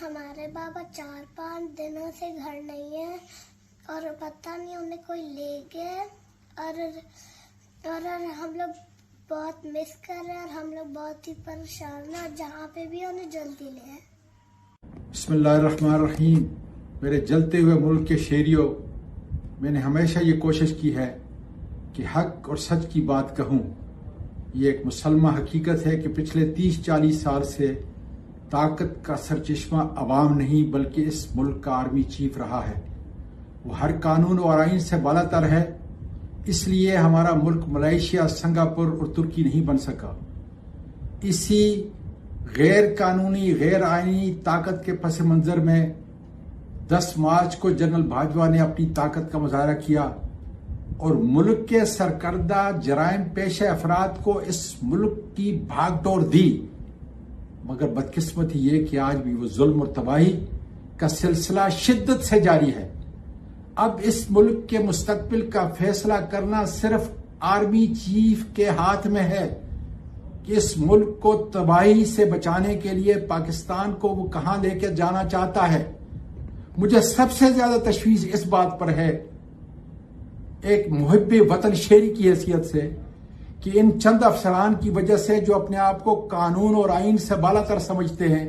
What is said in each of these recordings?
ہمارے بابا 4-5 دنوں سے گھر نہیں ہے اور پتہ نہیں انہیں کوئی لے گئے اور ہم لوگ بہت مس کر رہے ہیں اور ہم لوگ بہت ہی پریشان ہیں اور جہاں پہ بھی انہیں جلدی لے آئے۔ بسم اللہ الرحمن الرحیم۔ میرے جلتے ہوئے ملک کے شہریوں، میں نے ہمیشہ یہ کوشش کی ہے کہ حق اور سچ کی بات کہوں۔ یہ ایک مسلمہ حقیقت ہے کہ پچھلے 30-40 سال سے طاقت کا سرچشمہ عوام نہیں بلکہ اس ملک کا آرمی چیف رہا ہے۔ وہ ہر قانون اور آئین سے بالا تر ہے، اس لیے ہمارا ملک ملائیشیا، سنگاپور اور ترکی نہیں بن سکا۔ اسی غیر قانونی، غیر آئینی طاقت کے پس منظر میں 10 مارچ کو جنرل باجوہ نے اپنی طاقت کا مظاہرہ کیا اور ملک کے سرکردہ جرائم پیشہ افراد کو اس ملک کی بھاگ دوڑ دی، مگر بدقسمتی یہ کہ آج بھی وہ ظلم اور تباہی کا سلسلہ شدت سے جاری ہے۔ اب اس ملک کے مستقبل کا فیصلہ کرنا صرف آرمی چیف کے ہاتھ میں ہے کہ اس ملک کو تباہی سے بچانے کے لیے پاکستان کو وہ کہاں لے کے جانا چاہتا ہے۔ مجھے سب سے زیادہ تشویش اس بات پر ہے، ایک محب وطن شہری کی حیثیت سے، کہ ان چند افسران کی وجہ سے جو اپنے آپ کو قانون اور آئین سے بالا تر سمجھتے ہیں،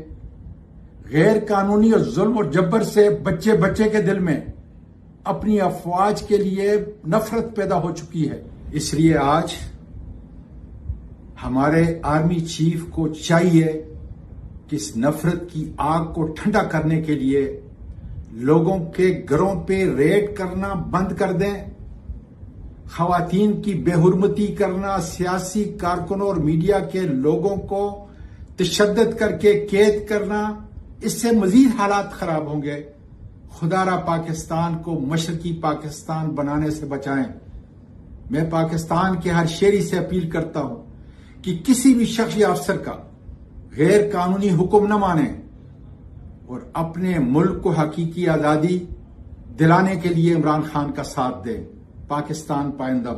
غیر قانونی اور ظلم اور جبر سے بچے کے دل میں اپنی افواج کے لیے نفرت پیدا ہو چکی ہے۔ اس لیے آج ہمارے آرمی چیف کو چاہیے کہ اس نفرت کی آگ کو ٹھنڈا کرنے کے لیے لوگوں کے گھروں پہ ریڈ کرنا بند کر دیں، خواتین کی بے حرمتی کرنا، سیاسی کارکنوں اور میڈیا کے لوگوں کو تشدد کر کے قید کرنا، اس سے مزید حالات خراب ہوں گے۔ خدا را پاکستان کو مشرقی پاکستان بنانے سے بچائیں۔ میں پاکستان کے ہر شہری سے اپیل کرتا ہوں کہ کسی بھی شخص یا افسر کا غیر قانونی حکم نہ مانیں اور اپنے ملک کو حقیقی آزادی دلانے کے لیے عمران خان کا ساتھ دیں۔ پاکستان پائندہ